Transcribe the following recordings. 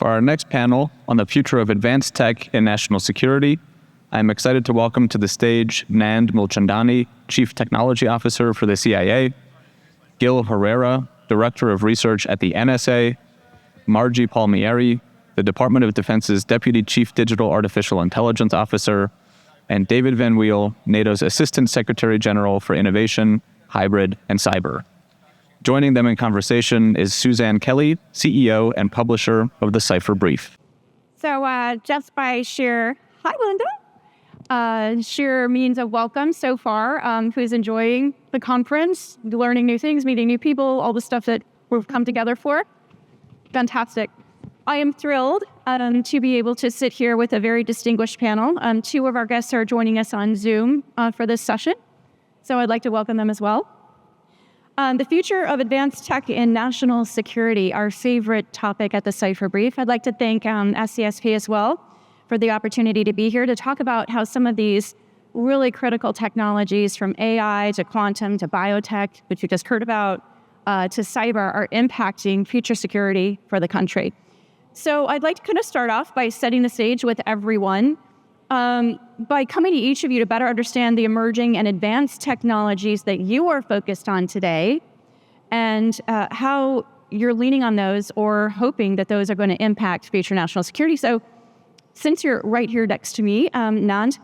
For our next panel on the future of advanced tech and national security, I'm excited to welcome to the stage Nand Mulchandani, Chief Technology Officer for the CIA, Gil Herrera, Director of Research at the NSA, Margaret Palmieri, the Department of Defense's Deputy Chief Digital Artificial Intelligence Officer, and David Van Weel, NATO's Assistant Secretary General for Innovation, Hybrid, and Cyber. Joining them in conversation is Suzanne Kelly, CEO and publisher of the Cypher Brief. So just by sheer, hi Linda, sheer means of welcome so far, who's enjoying the conference, learning new things, meeting new people, all the stuff that we've come together for. Fantastic. I am thrilled to be able to sit here with a very distinguished panel. Two of our guests are joining us on Zoom for this session, so I'd like to welcome them as well. The future of advanced tech and national security, our favorite topic at the Cypher Brief. I'd like to thank SCSP as well for the opportunity to be here to talk about how some of these really critical technologies, from AI to quantum to biotech, which you just heard about, to cyber, are impacting future security for the country. So I'd like to kind of start off by setting the stage with everyone, by coming to each of you to better understand the emerging and advanced technologies that you are focused on today, and how you're leaning on those or hoping that those are going to impact future national security. So since you're right here next to me, Nand,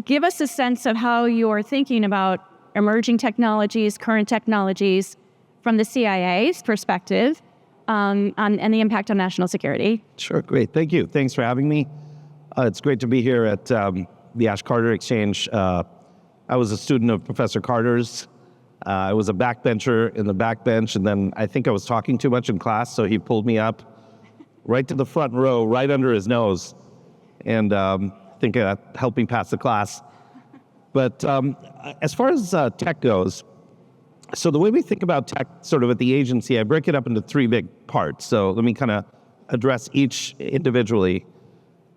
give us a sense of how you're thinking about emerging technologies, current technologies from the CIA's perspective, and the impact on national security. Sure, great. Thank you. Thanks for having me. It's great to be here at the Ash Carter Exchange. I was a student of Professor Carter's. I was a backbencher in the backbench, and then I think I was talking too much in class, so he pulled me up right to the front row, right under his nose, and I think helped me pass the class. But as far as tech goes, so the way we think about tech sort of at the agency, I break it up into three big parts. So let me kind of address each individually.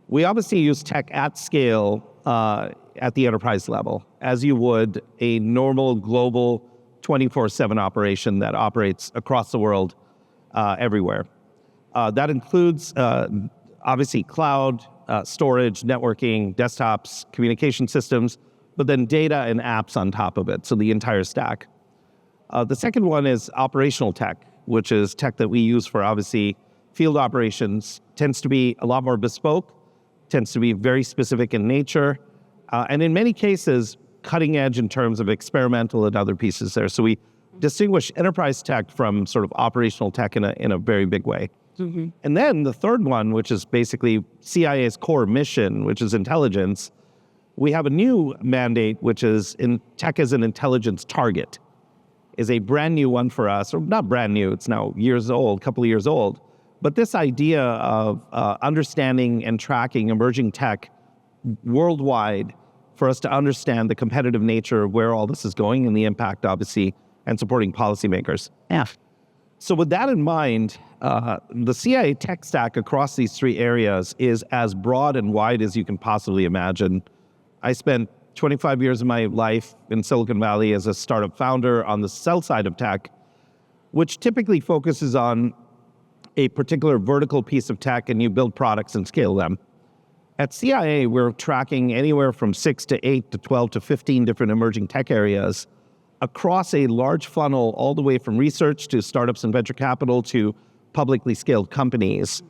We obviously use tech at scale at the enterprise level, as you would a normal global 24/7 operation that operates across the world everywhere. That includes obviously cloud, storage, networking, desktops, communication systems, but then data and apps on top of it, so the entire stack. The second one is operational tech, which is tech that we use for obviously field operations. Tends to be a lot more bespoke, tends to be very specific in nature, and in many cases, cutting edge in terms of experimental and other pieces there. So we distinguish enterprise tech from sort of operational tech in a very big way. Mm-hmm. And then the third one, which is basically CIA's core mission, which is intelligence, we have a new mandate, which is in tech as an intelligence target, is a brand new one for us, or not brand new, it's now years old, couple of years old. But this idea of understanding and tracking emerging tech worldwide for us to understand the competitive nature of where all this is going and the impact, obviously, and supporting policymakers. Yeah. So with that in mind, the CIA tech stack across these three areas is as broad and wide as you can possibly imagine. I spent 25 years of my life in Silicon Valley as a startup founder on the sell side of tech, which typically focuses on a particular vertical piece of tech, and you build products and scale them. At CIA, we're tracking anywhere from 6 to 8 to 12 to 15 different emerging tech areas across a large funnel, all the way from research to startups and venture capital to publicly scaled companies.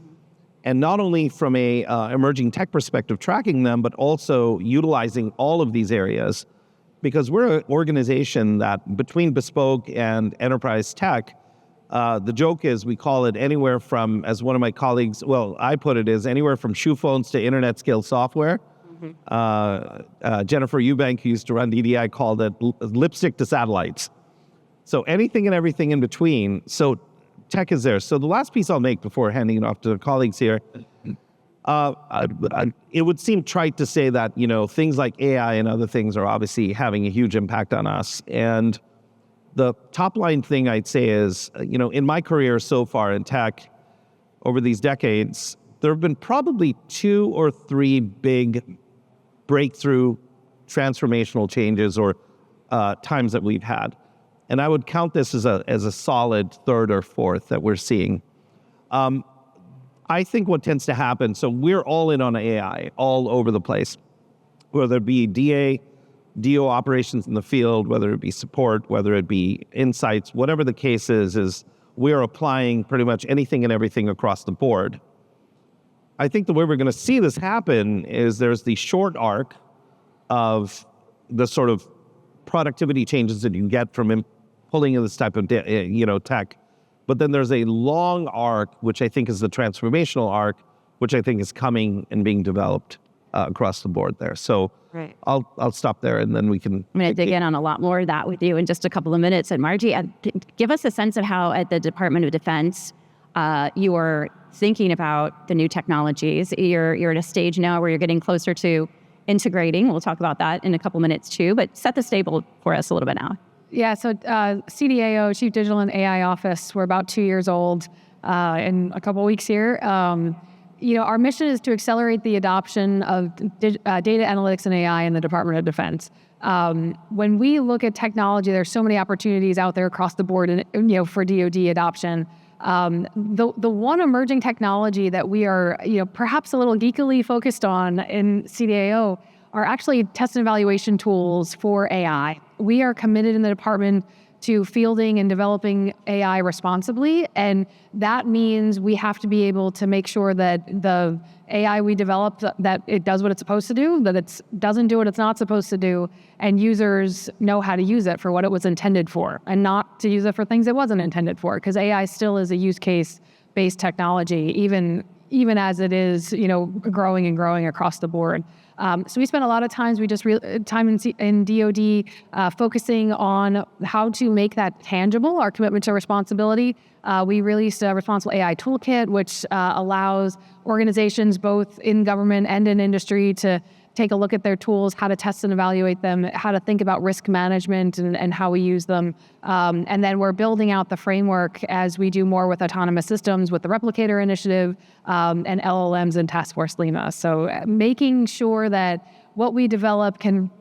And not only from a emerging tech perspective, tracking them, but also utilizing all of these areas, because we're an organization that between bespoke and enterprise tech, the joke is we call it anywhere from, as one of my colleagues, well, I put it as anywhere from shoe phones to internet scale software. Mm-hmm. Jennifer Eubank, who used to run DDI, called it lipstick to satellites. So anything and everything in between. So tech is there. So the last piece I'll make before handing it off to the colleagues here, it would seem trite to say that, things like AI and other things are obviously having a huge impact on us. And the top line thing I'd say is, in my career so far in tech, over these decades, there have been probably 2 or 3 big breakthrough transformational changes or times that we've had. And I would count this as a solid third or fourth that we're seeing. I think what tends to happen, so we're all in on AI all over the place, whether it be DO operations in the field, whether it be support, whether it be insights, whatever the case is we're applying pretty much anything and everything across the board. I think the way we're going to see this happen is there's the short arc of the sort of productivity changes that you get from pulling in this type of tech. But then there's a long arc, which I think is the transformational arc, which I think is coming and being developed across the board there. So right. I'll stop there, and then we can... I'm going to dig in on a lot more of that with you in just a couple of minutes. And Margie, give us a sense of how at the Department of Defense you are thinking about the new technologies. You're at a stage now where you're getting closer to integrating. We'll talk about that in a couple minutes too, but set the table for us a little bit now. Yeah, so CDAO, Chief Digital and AI Office, we're about 2 years old in a couple weeks here. Our mission is to accelerate the adoption of data analytics and AI in the Department of Defense. When we look at technology, there's so many opportunities out there across the board, and for DoD adoption. The one emerging technology that we are, perhaps a little geekily focused on in CDAO are actually test and evaluation tools for AI. We are committed in the department to fielding and developing AI responsibly, and that means we have to be able to make sure that the AI we develop, that it does what it's supposed to do, that it doesn't do what it's not supposed to do, and users know how to use it for what it was intended for, and not to use it for things it wasn't intended for, because AI still is a use case-based technology, even as it is, growing and growing across the board. So we spent a lot of times, time in DoD focusing on how to make that tangible, our commitment to responsibility. We released a Responsible AI Toolkit, which allows organizations both in government and in industry to take a look at their tools, how to test and evaluate them, how to think about risk management and how we use them. And then we're building out the framework as we do more with autonomous systems, with the Replicator Initiative, and LLMs and Task Force Lima. So making sure that what we develop can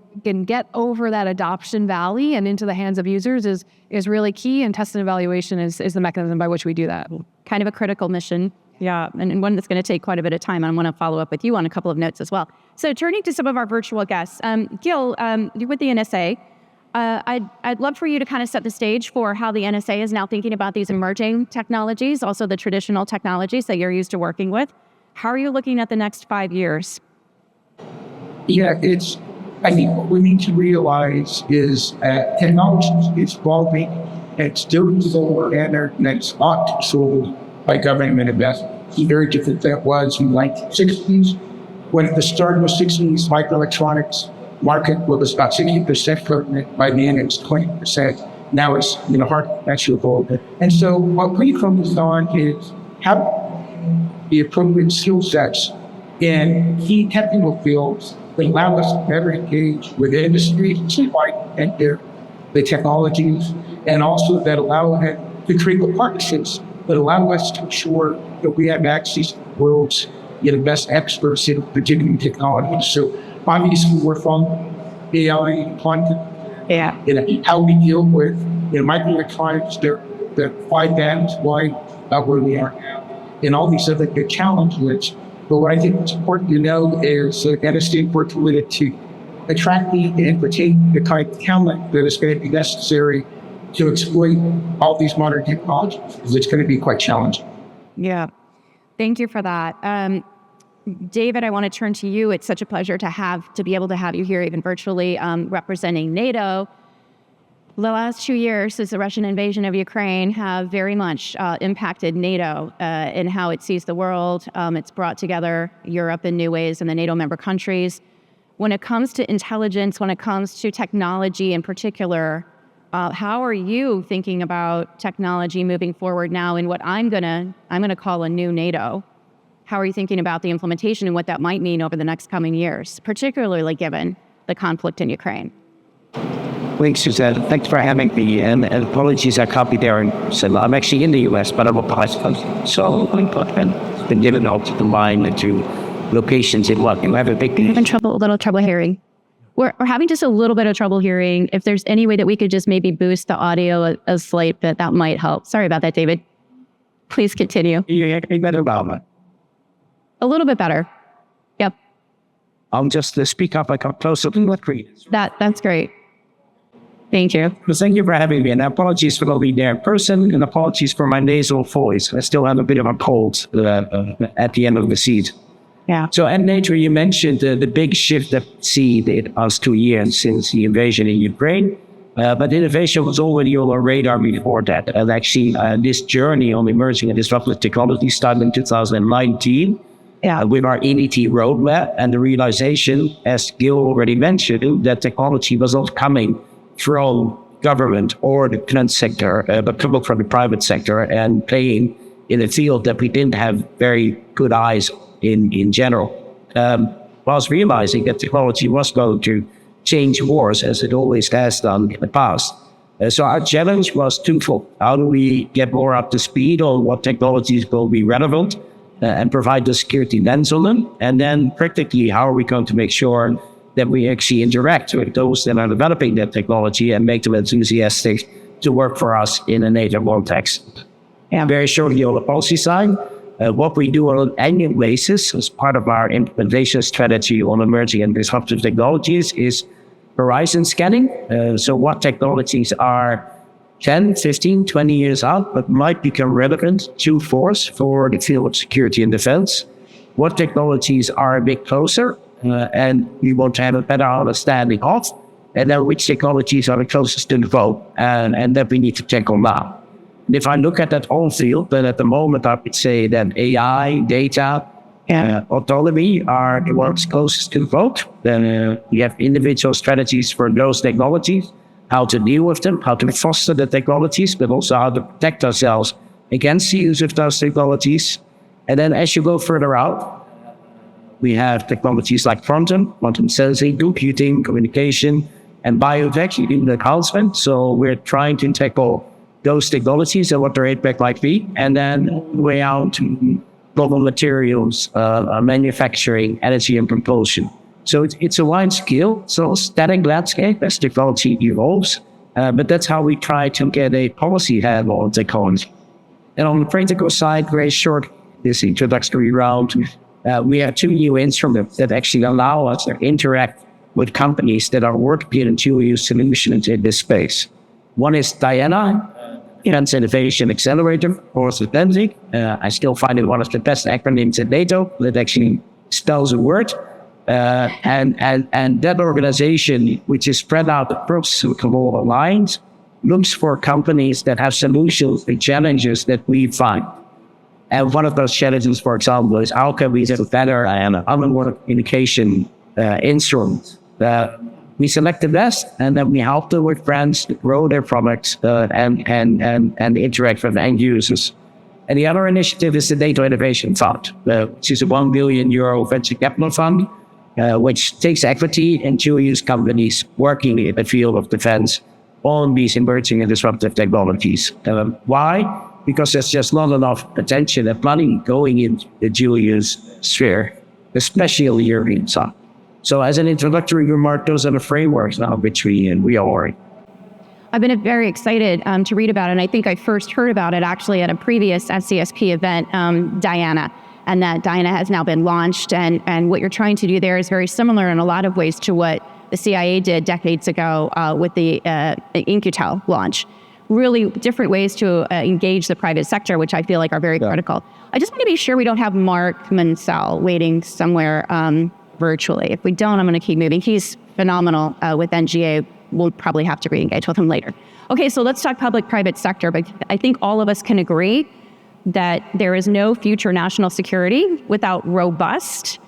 get over that adoption valley and into the hands of users is really key, and test and evaluation is the mechanism by which we do that. Kind of a critical mission. Yeah, and one that's going to take quite a bit of time. I want to follow up with you on a couple of notes as well. So turning to some of our virtual guests, Gil, you're with the NSA. I'd love for you to kind of set the stage for how the NSA is now thinking about these emerging technologies, also the traditional technologies that you're used to working with. How are you looking at the next 5 years? Yeah, I think what we need to realize is technology is evolving and still usable, and it's not sold by government investment. It's very different than it was in the 1960s. When at the start of the 60s, microelectronics market was about 60% government. By then it was 20%. Now it's hard to measurable. And so what we focus on is how the appropriate skill sets in key technical fields that allow us to better engage with the industry and the technologies, and also that allow us to create the partnerships that allow us to ensure that we have access to the world's best experts in particular technology. So obviously we're from AI, quantum, how we deal with microelectronics, they're 5 bands wide where we are now, and all these other good challenges. But what I think is important to know is that NSA we're committed to attracting and retain the kind of talent that is going to be necessary to exploit all these modern technologies, because it's going to be quite challenging. Yeah, thank you for that. David, I want to turn to you. It's such a pleasure to be able to have you here, even virtually, representing NATO. The last 2 years since the Russian invasion of Ukraine have very much impacted NATO in how it sees the world. It's brought together Europe in new ways and the NATO member countries. When it comes to intelligence, when it comes to technology in particular, how are you thinking about technology moving forward now in what I'm gonna call a new NATO? How are you thinking about the implementation and what that might mean over the next coming years, particularly given the conflict in Ukraine? Thanks, Suzanne. Thanks for having me. And apologies, I can't be there. So I'm actually in the US, but I'm a passport. So I've been given out to combine the two locations in what you have a big. I'm having a little trouble hearing. We're having just a little bit of trouble hearing. If there's any way that we could just maybe boost the audio a slight bit, that might help. Sorry about that, David. Please continue. Yeah, better about that. A little bit better. Yep. I'll just speak up. I come closer to the screen. That's great. Thank you. Well, thank you for having me, and apologies for not being there in person, and apologies for my nasal voice. I still have a bit of a cold at the end of the season. Yeah. So at Nature, you mentioned the big shift that we see in the past 2 years since the invasion in Ukraine. But innovation was already on our radar before that. And actually, this journey on emerging and disruptive technology started in 2019 with our EDT roadmap and the realization, as Gil already mentioned, that technology was not coming from government or the finance sector, but coming from the private sector and playing in a field that we didn't have very good eyes in general. Whilst realizing that technology was going to change wars as it always has done in the past. So our challenge was twofold. How do we get more up to speed on what technologies will be relevant and provide the security lens on them? And then practically, how are we going to make sure that we actually interact with those that are developing that technology and make them enthusiastic to work for us in a native context? And very shortly on the policy side, what we do on an annual basis as part of our implementation strategy on emerging and disruptive technologies is horizon scanning. So what technologies are 10, 15, 20 years out, but might become relevant to force for the field of security and defense? What technologies are a bit closer and we want to have a better understanding of? And then which technologies are the closest to the goal and that we need to tackle now? And if I look at that whole field, then at the moment I would say that AI, data, autonomy are the ones closest to the vote. Then we have individual strategies for those technologies, how to deal with them, how to foster the technologies, but also how to protect ourselves against the use of those technologies. And then as you go further out, we have technologies like quantum sensing, computing, communication, and biotech, even enhancement. So we're trying to tackle those technologies and what their impact might be, and then way out to global materials, manufacturing, energy, and propulsion. So it's a wide scale, so static landscape as technology evolves, but that's how we try to get a policy handle on technology. And on the practical side, very short, this introductory round, we have 2 new instruments that actually allow us to interact with companies that are working in dual-use solutions in this space. One is Diana, Defense Innovation Accelerator, or Suzanne. I still find it one of the best acronyms at NATO that actually spells a word. And that organization, which is spread out across global lines, looks for companies that have solutions to challenges that we find. And one of those challenges, for example, is how can we have better underwater communication instruments? We select the best, and then we help them with brands to grow their products and interact with end users. And the other initiative is the Data Innovation Fund, which is a €1 billion venture capital fund, which takes equity in dual-use companies working in the field of defense on these emerging and disruptive technologies. Why? Because there's just not enough attention and money going into the dual-use sphere, especially on the European side. So as an introductory remark, those are the frameworks now which we are in. I've been very excited to read about it, and I think I first heard about it actually at a previous SCSP event, Diana, and that Diana has now been launched, and what you're trying to do there is very similar in a lot of ways to what the CIA did decades ago with the In-Q-Tel launch. Really different ways to engage the private sector, which I feel like are very critical. I just want to be sure we don't have Mark Mansell waiting somewhere virtually. If we don't, I'm going to keep moving. He's phenomenal with NGA. We'll probably have to re-engage with him later. Okay, so let's talk public-private sector, but I think all of us can agree that there is no future national security without robust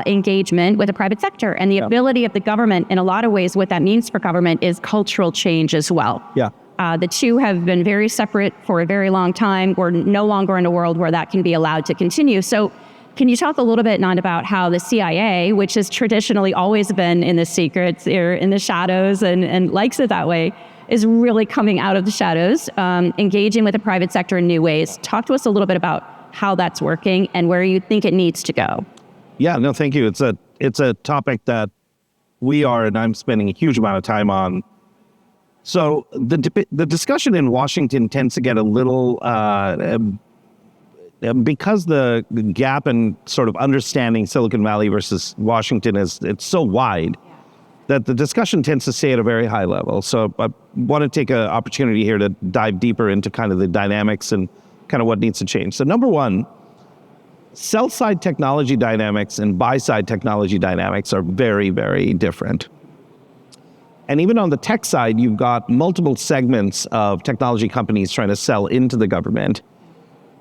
engagement with the private sector. And the ability of the government, in a lot of ways, what that means for government is cultural change as well. Yeah. The two have been very separate for a very long time. We're no longer in a world where that can be allowed to continue. So can you talk a little bit, Nand, about how the CIA, which has traditionally always been in the secrets or in the shadows and likes it that way, is really coming out of the shadows, engaging with the private sector in new ways. Talk to us a little bit about how that's working and where you think it needs to go. Yeah, no, thank you. It's a topic that we are, and I'm spending a huge amount of time on. So the discussion in Washington tends to get a little because the gap in sort of understanding Silicon Valley versus Washington it's so wide that the discussion tends to stay at a very high level. So I want to take an opportunity here to dive deeper into kind of the dynamics and kind of what needs to change. So number one, sell-side technology dynamics and buy-side technology dynamics are very, very different. And even on the tech side, you've got multiple segments of technology companies trying to sell into the government.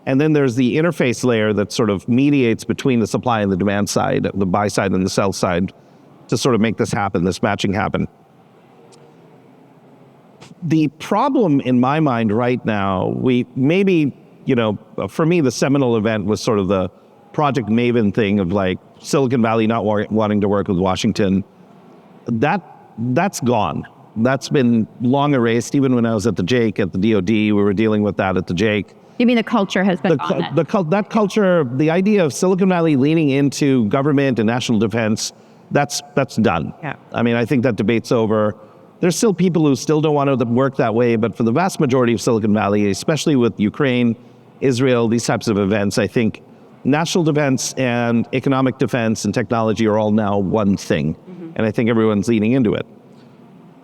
And then there's the interface layer that sort of mediates between the supply and the demand side, the buy side and the sell side, to sort of make this happen, this matching happen. The problem in my mind right now, for me, the seminal event was sort of the Project Maven thing of like Silicon Valley not wanting to work with Washington. That's gone. That's been long erased. Even when I was at the JAIC, at the DOD, we were dealing with that at the JAIC. You mean the culture has been gone? That culture, the idea of Silicon Valley leaning into government and national defense, that's done. Yeah. I mean, I think that debate's over. There's still people who still don't want to work that way, but for the vast majority of Silicon Valley, especially with Ukraine, Israel, these types of events, I think national defense and economic defense and technology are all now one thing. And I think everyone's leaning into it.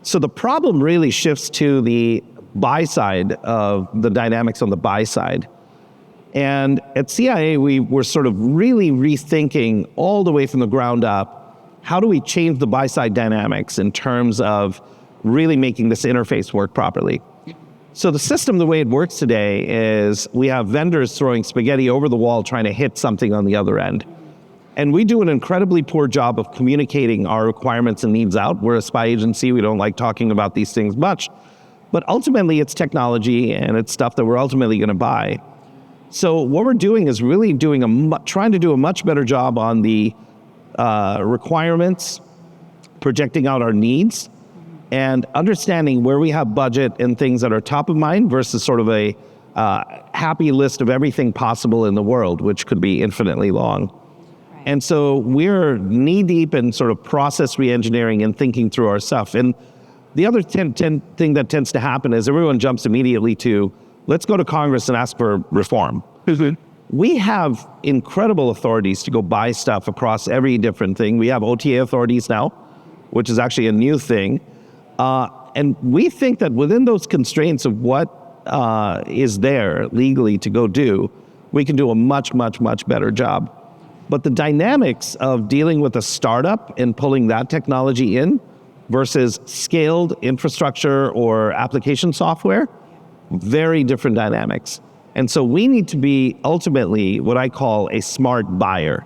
So the problem really shifts to the buy side of the dynamics on the buy side. And at CIA, we were sort of really rethinking all the way from the ground up, how do we change the buy side dynamics in terms of really making this interface work properly? So the system, the way it works today is we have vendors throwing spaghetti over the wall trying to hit something on the other end. And we do an incredibly poor job of communicating our requirements and needs out. We're a spy agency. We don't like talking about these things much. But ultimately, it's technology and it's stuff that we're ultimately going to buy. So what we're doing is really trying to do a much better job on the requirements, projecting out our needs, and understanding where we have budget and things that are top of mind versus sort of a happy list of everything possible in the world, which could be infinitely long. And so we're knee-deep in sort of process re-engineering and thinking through our stuff. And the other thing that tends to happen is everyone jumps immediately to, let's go to Congress and ask for reform. We have incredible authorities to go buy stuff across every different thing. We have OTA authorities now, which is actually a new thing. And we think that within those constraints of what is there legally to go do, we can do a much, much, much better job. But the dynamics of dealing with a startup and pulling that technology in versus scaled infrastructure or application software, very different dynamics. And so we need to be ultimately what I call a smart buyer.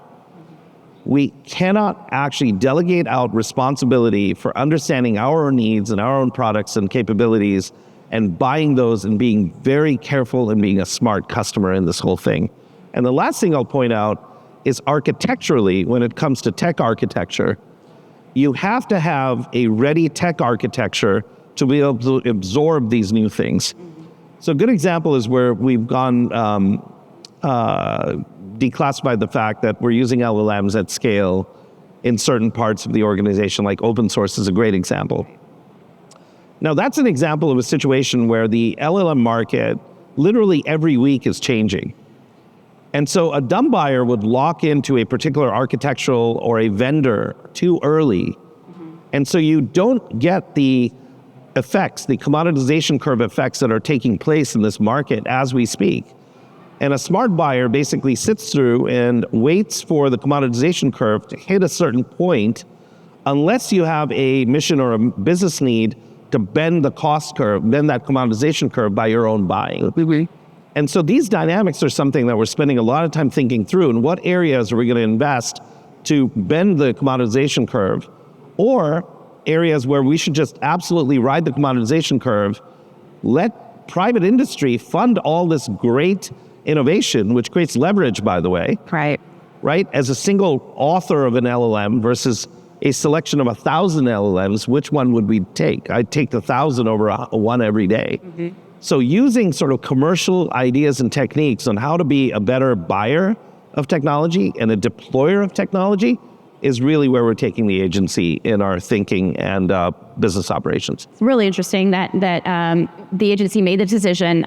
We cannot actually delegate out responsibility for understanding our own needs and our own products and capabilities and buying those and being very careful and being a smart customer in this whole thing. And the last thing I'll point out is architecturally, when it comes to tech architecture, you have to have a ready tech architecture to be able to absorb these new things. So a good example is where we've gone declassified the fact that we're using LLMs at scale in certain parts of the organization, like open source is a great example. Now that's an example of a situation where the LLM market literally every week is changing. And so a dumb buyer would lock into a particular architectural or a vendor too early. And so you don't get the effects, the commoditization curve effects that are taking place in this market as we speak. And a smart buyer basically sits through and waits for the commoditization curve to hit a certain point, unless you have a mission or a business need to bend the cost curve, bend that commoditization curve by your own buying. And so these dynamics are something that we're spending a lot of time thinking through. In what areas are we going to invest to bend the commoditization curve, or areas where we should just absolutely ride the commoditization curve, let private industry fund all this great innovation, which creates leverage, by the way. Right? As a single author of an LLM versus a selection of 1,000 LLMs, which one would we take? I'd take the 1,000 over one every day. So using sort of commercial ideas and techniques on how to be a better buyer of technology and a deployer of technology is really where we're taking the agency in our thinking and business operations. It's really interesting that the agency made the decision.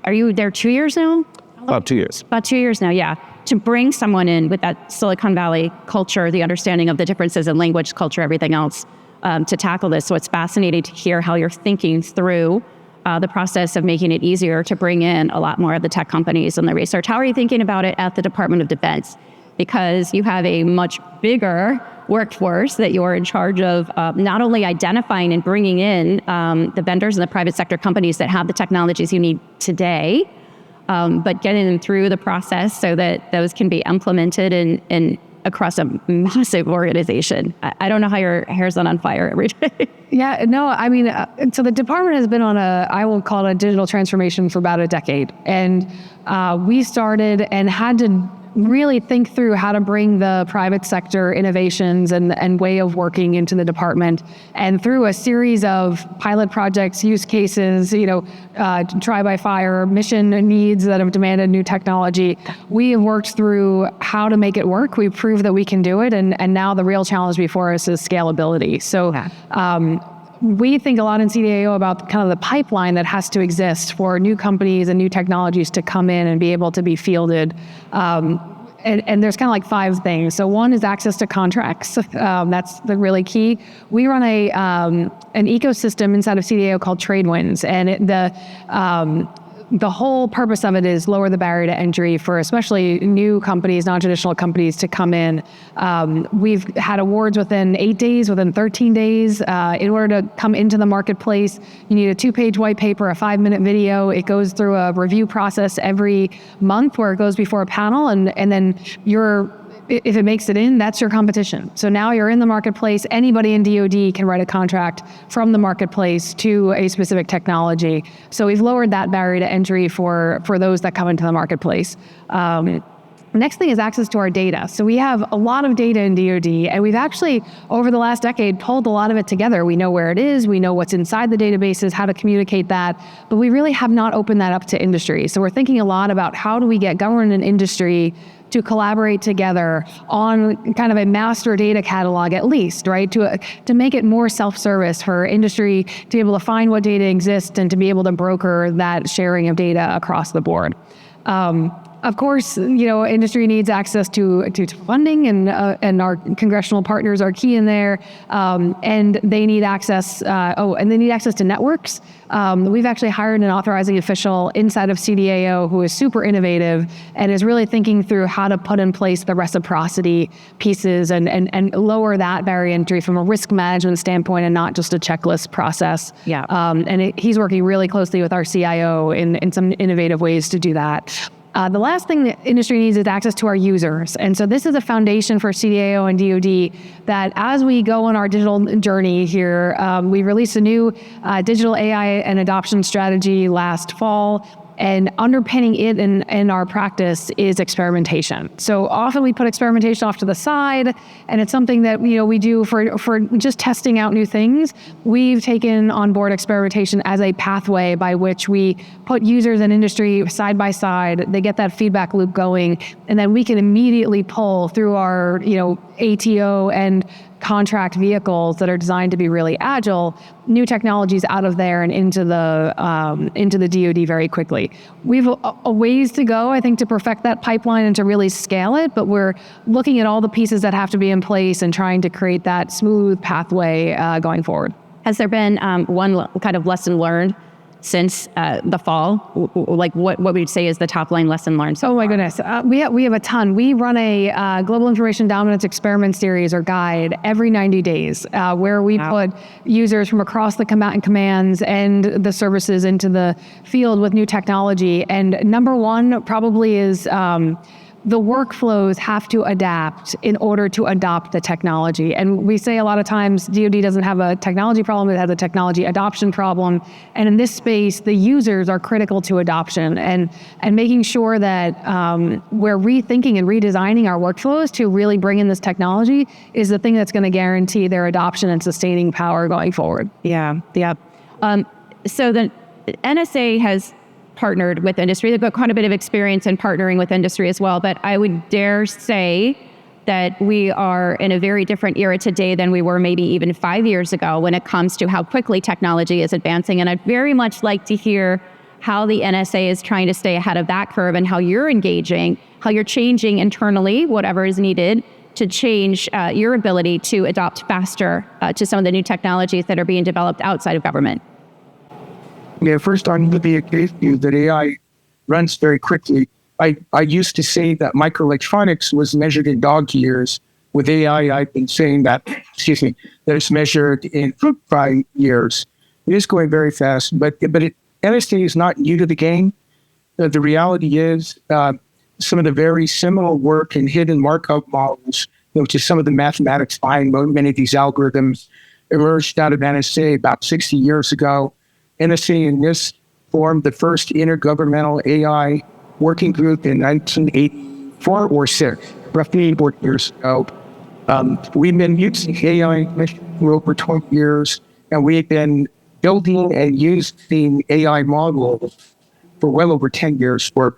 Are you there 2 years now? About 2 years. About 2 years now, yeah. To bring someone in with that Silicon Valley culture, the understanding of the differences in language, culture, everything else, to tackle this. So it's fascinating to hear how you're thinking through the process of making it easier to bring in a lot more of the tech companies and the research. How are you thinking about it at the Department of Defense? Because you have a much bigger workforce that you're in charge of, not only identifying and bringing in the vendors and the private sector companies that have the technologies you need today, but getting them through the process so that those can be implemented in across a massive organization. I don't know how your hair's not on fire every day. Yeah, no, I mean, so the department has been on I will call it a digital transformation for about a decade. And we started and had to really think through how to bring the private sector innovations and way of working into the department. And through a series of pilot projects, use cases, try by fire, mission needs that have demanded new technology, we have worked through how to make it work. We've proved that we can do it. And now the real challenge before us is scalability. So we think a lot in CDAO about kind of the pipeline that has to exist for new companies and new technologies to come in and be able to be fielded. And there's kind of like 5 things. So one is access to contracts. That's the really key. We run an ecosystem inside of CDAO called Tradewinds, and the whole purpose of it is lower the barrier to entry for especially new companies, non-traditional companies to come in. We've had awards within 8 days, within 13 days. In order to come into the marketplace, you need a 2-page white paper, a 5-minute video. It goes through a review process every month where it goes before a panel, and then if it makes it in, that's your competition. So now you're in the marketplace. Anybody in DoD can write a contract from the marketplace to a specific technology. So we've lowered that barrier to entry for those that come into the marketplace. Next thing is access to our data. So we have a lot of data in DoD, and we've actually, over the last decade, pulled a lot of it together. We know where it is, we know what's inside the databases, how to communicate that, but we really have not opened that up to industry. So we're thinking a lot about how do we get government and industry to collaborate together on kind of a master data catalog at least, right? To make it more self-service for industry to be able to find what data exists and to be able to broker that sharing of data across the board. Of course, industry needs access to funding, and our congressional partners are key in there, and they need access. And they need access to networks. We've actually hired an authorizing official inside of CDAO who is super innovative and is really thinking through how to put in place the reciprocity pieces and lower that barrier to entry from a risk management standpoint and not just a checklist process. Yeah. He's working really closely with our CIO in some innovative ways to do that. The last thing that industry needs is access to our users. And so this is a foundation for CDAO and DoD that as we go on our digital journey here, we released a new digital AI and adoption strategy last fall. And underpinning it in our practice is experimentation. So often we put experimentation off to the side, and it's something that we do for just testing out new things. We've taken on board experimentation as a pathway by which we put users and industry side by side. They get that feedback loop going, and then we can immediately pull through our ATO and contract vehicles that are designed to be really agile, new technologies out of there and into the DoD very quickly. We've a ways to go, I think, to perfect that pipeline and to really scale it, but we're looking at all the pieces that have to be in place and trying to create that smooth pathway going forward. Has there been one kind of lesson learned since the fall? Like what would you say is the top line lesson learned so far? My goodness. We have a ton. We run a Global Information Dominance Experiment Series or guide every 90 days where we put users from across the combatant commands and the services into the field with new technology. And number one probably is the workflows have to adapt in order to adopt the technology. And we say a lot of times DoD doesn't have a technology problem, it has a technology adoption problem. And in this space, the users are critical to adoption and making sure that we're rethinking and redesigning our workflows to really bring in this technology is the thing that's going to guarantee their adoption and sustaining power going forward. Yeah. So the NSA has partnered with industry. They've got quite a bit of experience in partnering with industry as well, but I would dare say that we are in a very different era today than we were maybe even 5 years ago when it comes to how quickly technology is advancing. And I'd very much like to hear how the NSA is trying to stay ahead of that curve and how you're engaging, how you're changing internally whatever is needed to change your ability to adopt faster to some of the new technologies that are being developed outside of government. Yeah, first I'm going to be against you that AI runs very quickly. I used to say that microelectronics was measured in dog years. With AI, I've been saying that, that it's measured in fruit fry years. It is going very fast, but NSA is not new to the game. The reality is some of the very similar work in hidden Markov models, which is some of the mathematics behind many of these algorithms, emerged out of NSA about 60 years ago. NSA and NIST formed the first intergovernmental AI working group in 1984 or 6, roughly 40 years ago. We've been using AI for over 20 years, and we've been building and using AI models for well over 10 years for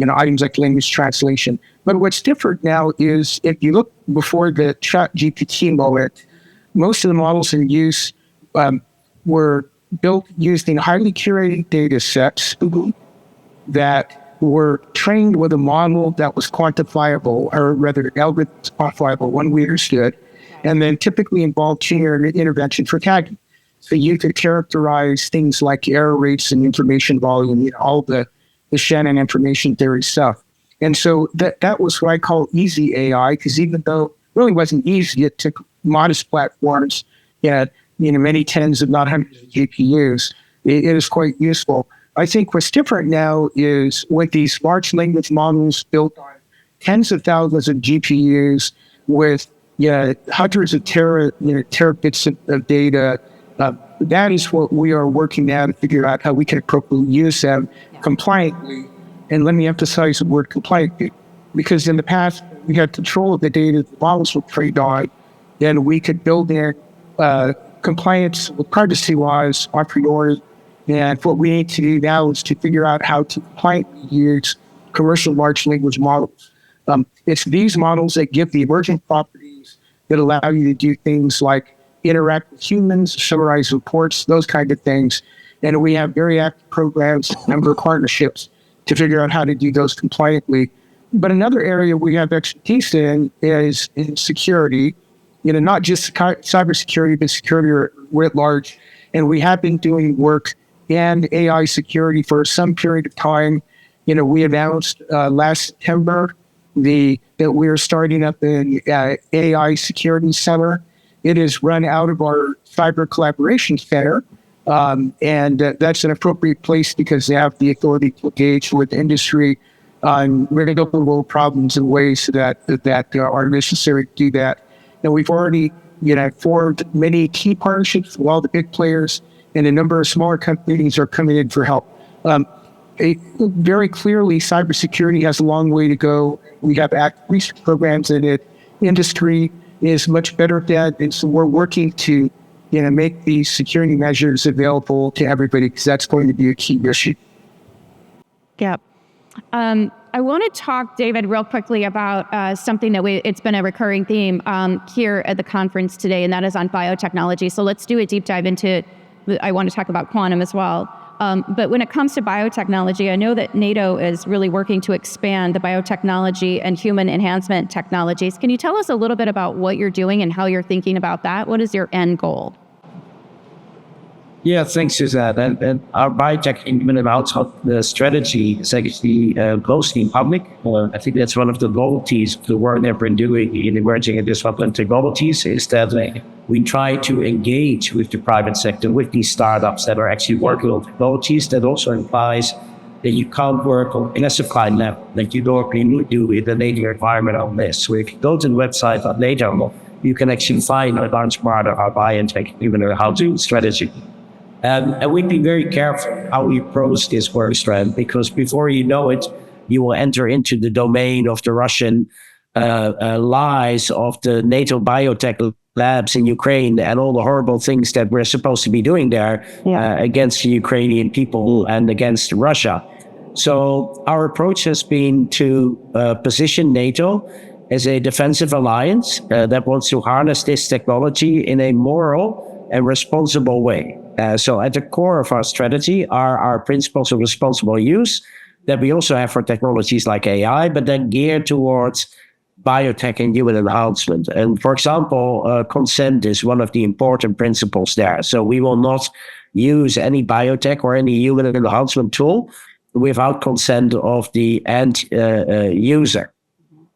items like language translation. But what's different now is if you look before the ChatGPT moment, most of the models in use were built using highly curated data sets that were trained with a model that was quantifiable, or rather algorithms quantifiable, one we understood, and then typically involved human intervention for tagging. So you could characterize things like error rates and information volume, all the Shannon information theory stuff. And so that was what I call easy AI, because even though it really wasn't easy, it took modest platforms, many tens, if not hundreds of GPUs. It is quite useful. I think what's different now is with these large language models built on tens of thousands of GPUs with hundreds of terabits of data. That is what we are working now to figure out how we can appropriately use them compliantly. And let me emphasize the word compliantly, because in the past, we had control of the data the models were trained on, and we could build in compliance with privacy-wise a priori. And what we need to do now is to figure out how to compliantly use commercial large language models. It's these models that give the emergent properties that allow you to do things like interact with humans, summarize reports, those kind of things. And we have very active programs, a number of partnerships to figure out how to do those compliantly. But another area we have expertise in is in security, not just cybersecurity, but security writ large. And we have been doing work in AI security for some period of time. We announced last September that we are starting up an AI security center. It is run out of our cyber collaboration center. And that's an appropriate place because they have the authority to engage with industry on regulatory problems in ways that are necessary to do that. And we've already formed many key partnerships with all the big players, and a number of smaller companies are coming in for help. Very clearly, cybersecurity has a long way to go. We have active research programs in it. Industry is much better at that, and so we're working to make these security measures available to everybody, because that's going to be a key issue. Yeah. I want to talk, David, real quickly about something that it's been a recurring theme here at the conference today, and that is on biotechnology. So let's do a deep dive into, I want to talk about quantum as well. But when it comes to biotechnology, I know that NATO is really working to expand the biotechnology and human enhancement technologies. Can you tell us a little bit about what you're doing and how you're thinking about that? What is your end goal? Yeah, thanks, Suzanne. And our biotech implement the strategy is actually mostly public. I think that's one of the novelties of the work that we're doing in emerging and disruptive technologies, is that we try to engage with the private sector, with these startups that are actually working on technologies. That also implies that you can't work in a supply level, like you normally do in the NATO environment on this. So if you go to the website of NATO, you can actually find a large part of our biotech, even a how-to strategy. And we'd be very careful how we approach this work strand, because before you know it, you will enter into the domain of the Russian lies of the NATO biotech labs in Ukraine and all the horrible things that we're supposed to be doing there against the Ukrainian people and against Russia. So our approach has been to position NATO as a defensive alliance that wants to harness this technology in a moral and responsible way. So at the core of our strategy are our principles of responsible use that we also have for technologies like AI, but then geared towards biotech and human enhancement. And for example, consent is one of the important principles there. So we will not use any biotech or any human enhancement tool without consent of the end user.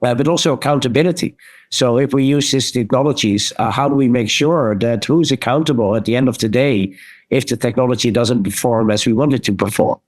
But also accountability. So if we use these technologies, how do we make sure that who's accountable at the end of the day if the technology doesn't perform as we want it to perform?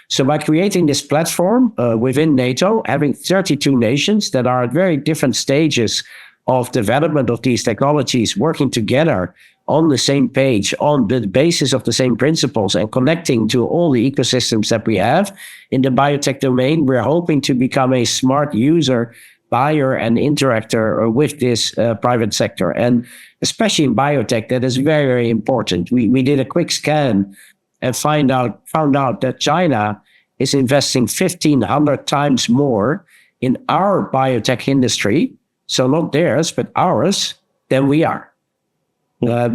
So by creating this platform within NATO, having 32 nations that are at very different stages of development of these technologies, working together on the same page, on the basis of the same principles, and connecting to all the ecosystems that we have in the biotech domain, we're hoping to become a smart user, buyer, and interactor with this private sector. And especially in biotech, that is very, very important. We did a quick scan and found out that China is investing 1,500 times more in our biotech industry, so not theirs, but ours, than we are.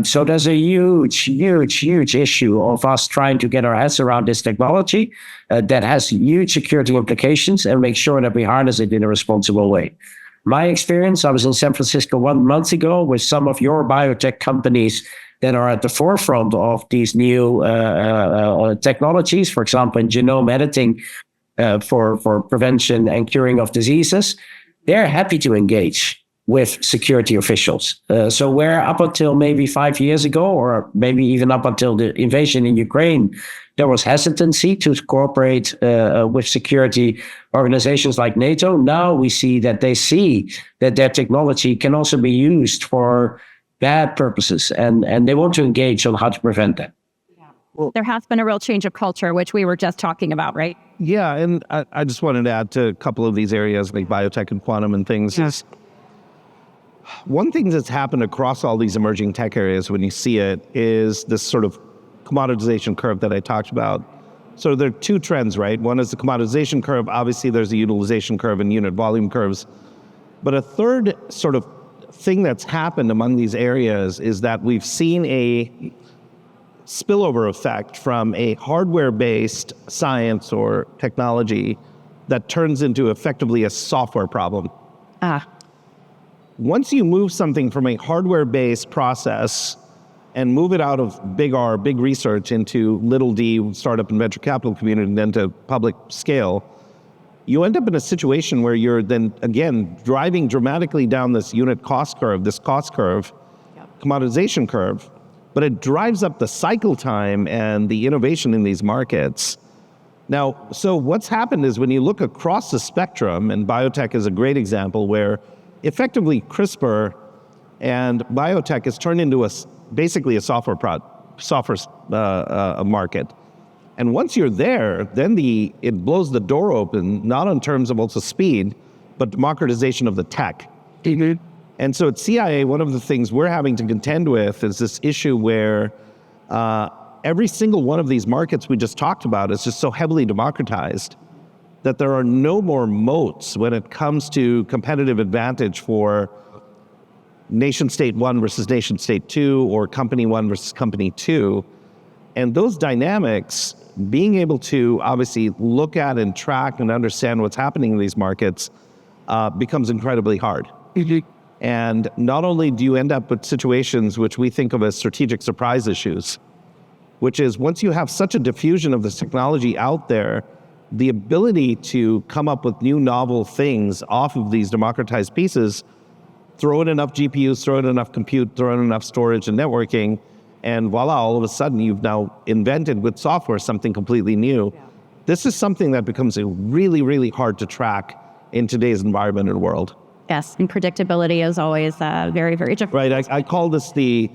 So there's a huge issue of us trying to get our heads around this technology that has huge security implications and make sure that we harness it in a responsible way. My experience, I was in San Francisco 1 month ago with some of your biotech companies that are at the forefront of these new technologies, for example, in genome editing for prevention and curing of diseases. They're happy to engage with security officials. So where up until maybe 5 years ago, or maybe even up until the invasion in Ukraine, there was hesitancy to cooperate with security organizations like NATO. Now we see that they see that their technology can also be used for bad purposes, and they want to engage on how to prevent that. There has been a real change of culture, which we were just talking about, right? Yeah, and I just wanted to add to a couple of these areas like biotech and quantum and things. Yes. One thing that's happened across all these emerging tech areas when you see it is this sort of commoditization curve that I talked about. So there are two trends, right? One is the commoditization curve. Obviously, there's a utilization curve and unit volume curves. But a third sort of thing that's happened among these areas is that we've seen a spillover effect from a hardware-based science or technology that turns into effectively a software problem. Once you move something from a hardware-based process and move it out of big R, big research, into little d, startup and venture capital community, and then to public scale, you end up in a situation where you're then, again, driving dramatically down this unit cost curve, commoditization curve, but it drives up the cycle time and the innovation in these markets. Now, so what's happened is when you look across the spectrum, and biotech is a great example where effectively CRISPR and biotech has turned into basically a software market. And once you're there, then it blows the door open, not in terms of also speed, but democratization of the tech. Mm-hmm. And so at CIA, one of the things we're having to contend with is this issue where every single one of these markets we just talked about is just so heavily democratized that there are no more moats when it comes to competitive advantage for nation state one versus nation state two, or company one versus company two. And those dynamics, being able to obviously look at and track and understand what's happening in these markets becomes incredibly hard. Mm-hmm. And not only do you end up with situations which we think of as strategic surprise issues, which is once you have such a diffusion of this technology out there, the ability to come up with new novel things off of these democratized pieces, throw in enough GPUs, throw in enough compute, throw in enough storage and networking, and voila, all of a sudden you've now invented with software something completely new. Yeah. This is something that becomes really, really hard to track in today's environment and world. Yes, and predictability is always very, very different. Right, I call this the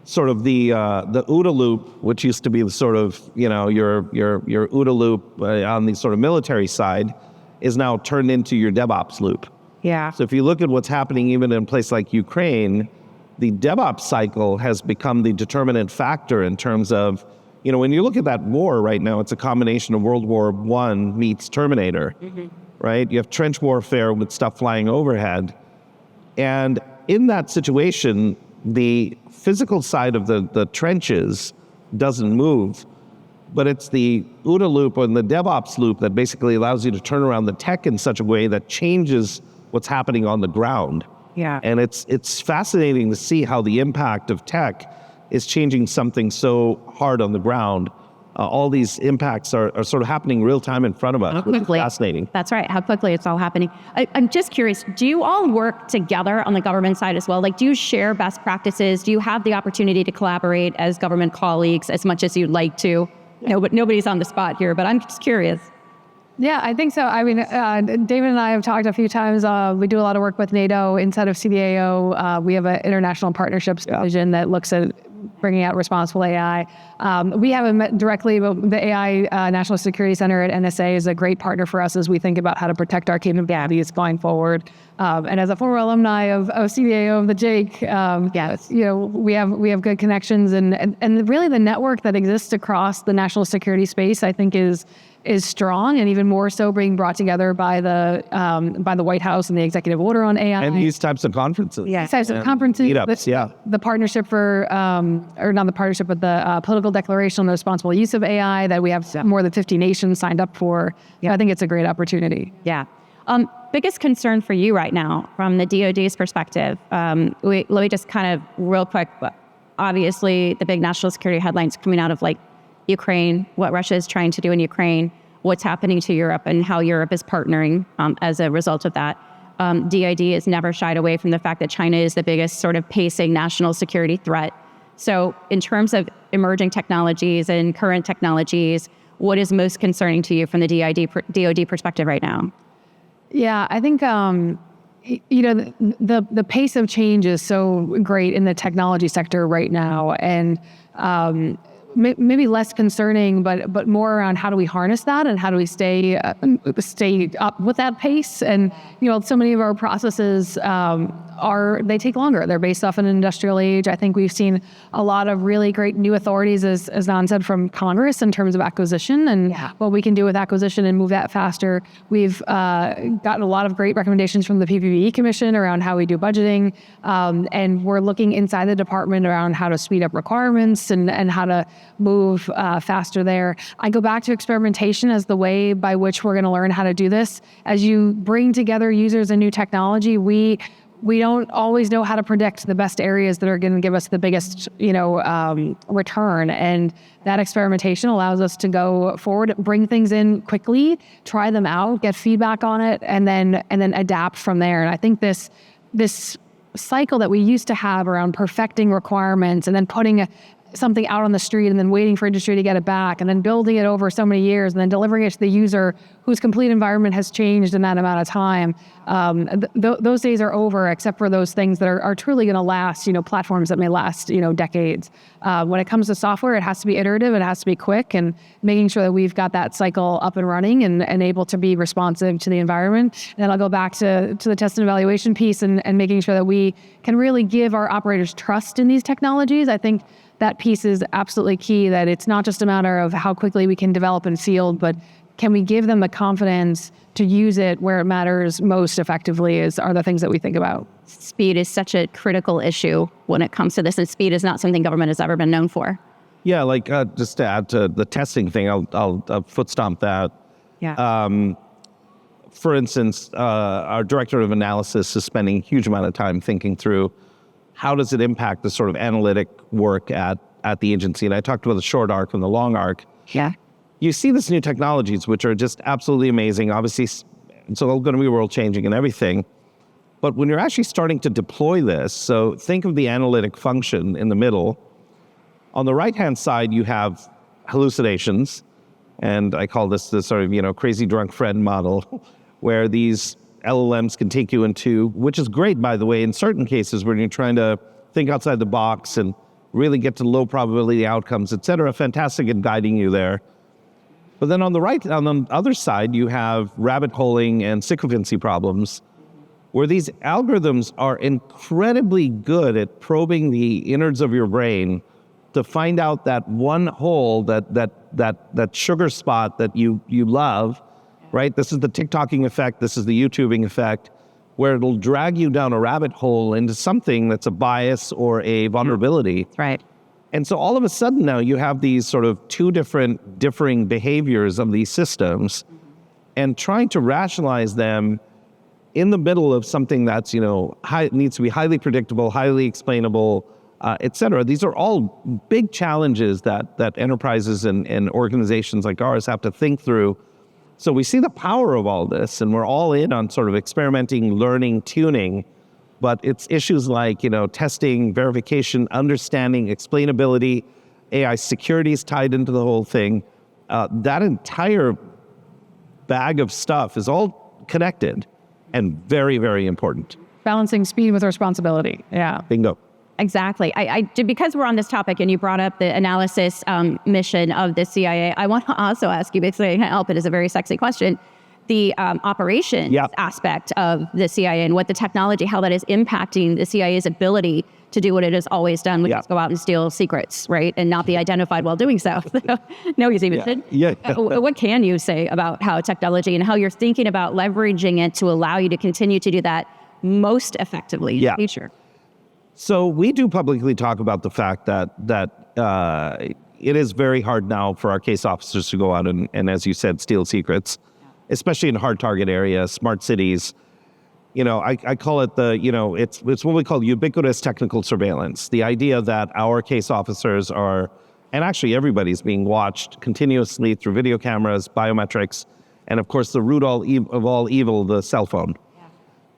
sort of the OODA loop, which used to be the sort of, your OODA loop on the sort of military side is now turned into your DevOps loop. Yeah. So if you look at what's happening even in a place like Ukraine, the DevOps cycle has become the determinant factor in terms of, when you look at that war right now, it's a combination of World War I meets Terminator, mm-hmm. right? You have trench warfare with stuff flying overhead. And in that situation, the physical side of the trenches doesn't move. But it's the OODA loop or the DevOps loop that basically allows you to turn around the tech in such a way that changes what's happening on the ground. Yeah. And it's fascinating to see how the impact of tech is changing something so hard on the ground. All these impacts are sort of happening real time in front of us, which is fascinating. That's right, how quickly it's all happening. I'm just curious, do you all work together on the government side as well? Like, do you share best practices? Do you have the opportunity to collaborate as government colleagues as much as you'd like to? No, but nobody's on the spot here, but I'm just curious. Yeah, I think so. I mean, David and I have talked a few times. We do a lot of work with NATO inside of CDAO. We have an international partnerships division that looks at bringing out responsible AI. We haven't met directly, but the AI National Security Center at NSA is a great partner for us as we think about how to protect our capabilities going forward. And as a former alumni of CDAO of the Jake, we have good connections, and really the network that exists across the national security space, I think, is strong, and even more so being brought together by the White House and the executive order on AI. And these types of conferences. These types of conferences. Meetups, the partnership for, or not the partnership, but the political declaration on the responsible use of AI that we have more than 50 nations signed up for. I think it's a great opportunity. Yeah. Biggest concern for you right now from the DoD's perspective, let me just kind of real quick, obviously the big national security headlines coming out of like Ukraine, what Russia is trying to do in Ukraine, what's happening to Europe and how Europe is partnering as a result of that. DID has never shied away from the fact that China is the biggest sort of pacing national security threat. So in terms of emerging technologies and current technologies, what is most concerning to you from the DoD perspective right now? Yeah, I think, the pace of change is so great in the technology sector right now, and maybe less concerning, but more around how do we harness that and how do we stay up with that pace. And so many of our processes they take longer. They're based off an industrial age. I think we've seen a lot of really great new authorities, as Nand said, from Congress in terms of acquisition and what we can do with acquisition and move that faster. We've gotten a lot of great recommendations from the PPE Commission around how we do budgeting, and we're looking inside the department around how to speed up requirements and how to move faster there. I go back to experimentation as the way by which we're going to learn how to do this. As you bring together users and new technology, we don't always know how to predict the best areas that are going to give us the biggest, return. And that experimentation allows us to go forward, bring things in quickly, try them out, get feedback on it, and then adapt from there. And I think this cycle that we used to have around perfecting requirements and then putting something out on the street and then waiting for industry to get it back and then building it over so many years and then delivering it to the user whose complete environment has changed in that amount of time. Those days are over, except for those things that are truly going to last, platforms that may last, decades. When it comes to software, it has to be iterative, it has to be quick, and making sure that we've got that cycle up and running and able to be responsive to the environment. And then I'll go back to the test and evaluation piece and making sure that we can really give our operators trust in these technologies. I think that piece is absolutely key, that it's not just a matter of how quickly we can develop in field, but can we give them the confidence to use it where it matters most effectively are the things that we think about. Speed is such a critical issue when it comes to this, and speed is not something government has ever been known for. Yeah, like just to add to the testing thing, I'll foot stomp that. Yeah. For instance, our director of analysis is spending a huge amount of time thinking through how does it impact the sort of analytic work at the agency. And I talked about the short arc and the long arc. Yeah. You see these new technologies, which are just absolutely amazing. Obviously, it's all going to be world changing and everything. But when you're actually starting to deploy this, so think of the analytic function in the middle. On the right-hand side, you have hallucinations. And I call this the sort of, crazy drunk friend model, where these LLMs can take you into, which is great, by the way, in certain cases when you're trying to think outside the box and really get to low probability outcomes, et cetera. Fantastic at guiding you there. But then on the other side, you have rabbit holing and sycophancy problems, where these algorithms are incredibly good at probing the innards of your brain to find out that one hole, that sugar spot that you love, right? This is the TikToking effect. This is the YouTubing effect, where it'll drag you down a rabbit hole into something that's a bias or a vulnerability. Right. And so all of a sudden now you have these sort of two different differing behaviors of these systems, and trying to rationalize them in the middle of something that's, needs to be highly predictable, highly explainable, et cetera. These are all big challenges that enterprises and organizations like ours have to think through. So we see the power of all this, and we're all in on sort of experimenting, learning, tuning. But it's issues like, testing, verification, understanding, explainability, AI security is tied into the whole thing. That entire bag of stuff is all connected and very, very important. Balancing speed with responsibility. Yeah. Bingo. Exactly. Because we're on this topic and you brought up the analysis mission of the CIA, I want to also ask you, basically, I can't help it, is a very sexy question, the operations aspect of the CIA and what the technology, how that is impacting the CIA's ability to do what it has always done, which is go out and steal secrets, right? And not be identified while doing so. No, he's even what can you say about how technology and how you're thinking about leveraging it to allow you to continue to do that most effectively in the future? So we do publicly talk about the fact that it is very hard now for our case officers to go out and as you said, steal secrets, especially in hard target areas, smart cities. I call it it's what we call ubiquitous technical surveillance. The idea that our case officers are, and actually everybody's being watched continuously through video cameras, biometrics, and of course the root of all evil, the cell phone.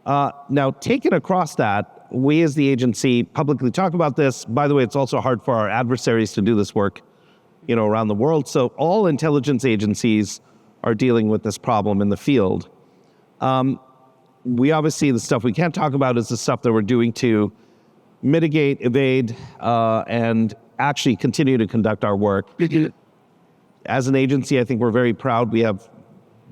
Now, taken across that, we as the agency publicly talk about this. By the way, it's also hard for our adversaries to do this work, around the world. So all intelligence agencies are dealing with this problem in the field. We obviously, the stuff we can't talk about is the stuff that we're doing to mitigate, evade, and actually continue to conduct our work. As an agency, I think we're very proud. We have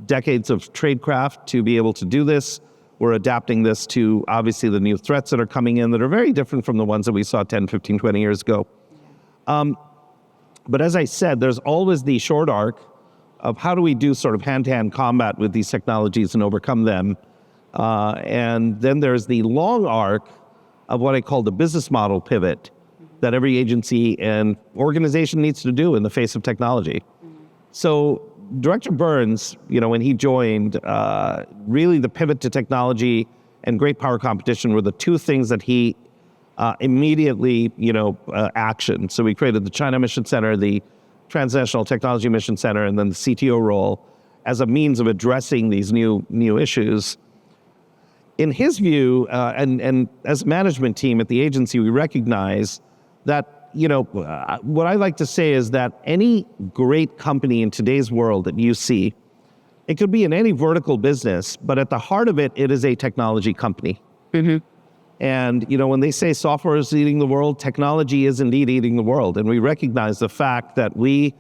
decades of tradecraft to be able to do this. We're adapting this to, obviously, the new threats that are coming in that are very different from the ones that we saw 10, 15, 20 years ago. But as I said, there's always the short arc of how do we do sort of hand-to-hand combat with these technologies and overcome them. And then there's the long arc of what I call the business model pivot that every agency and organization needs to do in the face of technology. So Director Burns, when he joined, really the pivot to technology and great power competition were the two things that he immediately, actioned. So we created the China Mission Center, the Transnational Technology Mission Center, and then the CTO role as a means of addressing these new issues. In his view, and as a management team at the agency, we recognize that what I like to say is that any great company in today's world that you see, it could be in any vertical business, but at the heart of it, it is a technology company. Mm-hmm. And, when they say software is eating the world, technology is indeed eating the world. And we recognize the fact that we're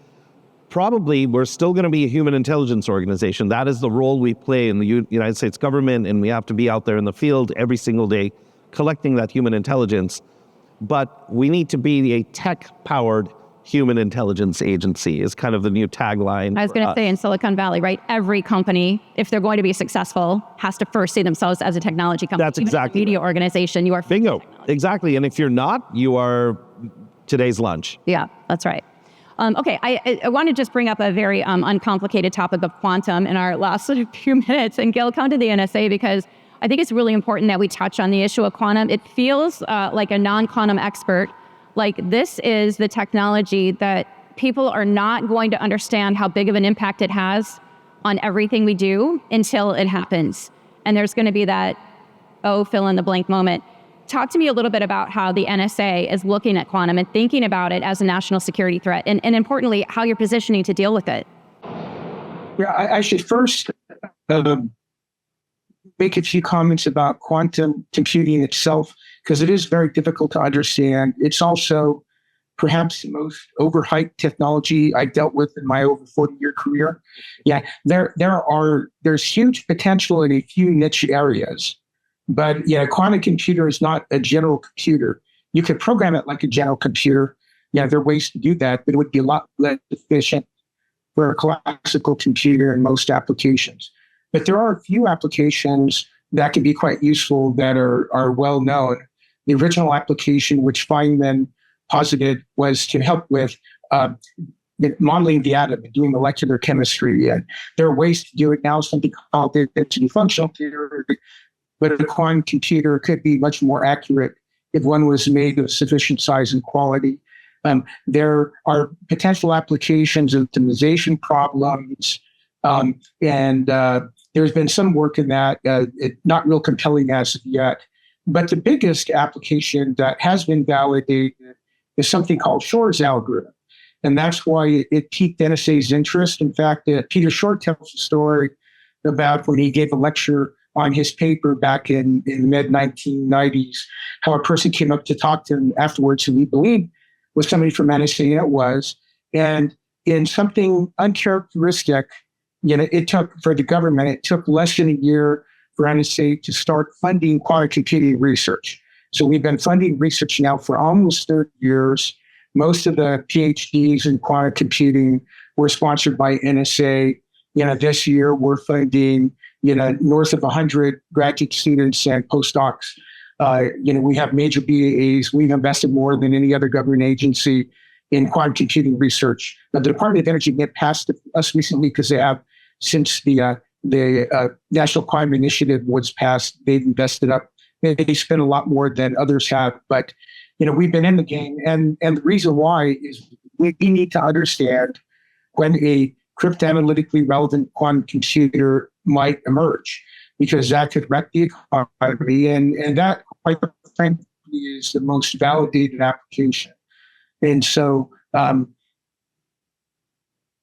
still going to be a human intelligence organization. That is the role we play in the United States government, and we have to be out there in the field every single day collecting that human intelligence. But we need to be a tech-powered human intelligence agency is kind of the new tagline. I was going to say in Silicon Valley, right? Every company, if they're going to be successful, has to first see themselves as a technology company. That's exactly media organization. You are bingo. Exactly. And if you're not, you are today's lunch. Yeah, that's right. Okay, I want to just bring up a very uncomplicated topic of quantum in our last few minutes. And Gil, come to the NSA because I think it's really important that we touch on the issue of quantum. It feels like a non-quantum expert, like this is the technology that people are not going to understand how big of an impact it has on everything we do until it happens. And there's going to be that, fill in the blank moment. Talk to me a little bit about how the NSA is looking at quantum and thinking about it as a national security threat, and importantly, how you're positioning to deal with it. Yeah, I should first make a few comments about quantum computing itself, because it is very difficult to understand. It's also perhaps the most overhyped technology I dealt with in my over 40-year career. Yeah, there's huge potential in a few niche areas. But yeah, a quantum computer is not a general computer. You could program it like a general computer. Yeah, there are ways to do that, but it would be a lot less efficient for a classical computer in most applications. But there are a few applications that can be quite useful that are well known. The original application, which Feynman posited was to help with modeling the atom and doing molecular chemistry. And there are ways to do it now, something called density functional theory, but a quantum computer could be much more accurate if one was made of sufficient size and quality. There are potential applications of optimization problems, and there's been some work in that, not real compelling as of yet. But the biggest application that has been validated is something called Shor's algorithm. And that's why it piqued NSA's interest. In fact, Peter Shor tells a story about when he gave a lecture on his paper back in the mid-1990s, how a person came up to talk to him afterwards who he believed was somebody from NSA, and it was. And in something uncharacteristic, it took, for the government, it took less than a year for NSA to start funding quantum computing research. So we've been funding research now for almost 30 years. Most of the PhDs in quantum computing were sponsored by NSA. This year we're funding, north of 100 graduate students and postdocs. We have major BAAs. We've invested more than any other government agency in quantum computing research. Now, the Department of Energy get passed us recently because they have, since the National Quantum Initiative was passed, they've invested up. They spend a lot more than others have, but we've been in the game, and the reason why is we need to understand when a cryptanalytically relevant quantum computer might emerge, because that could wreck the economy, and that, quite frankly, is the most validated application. And so,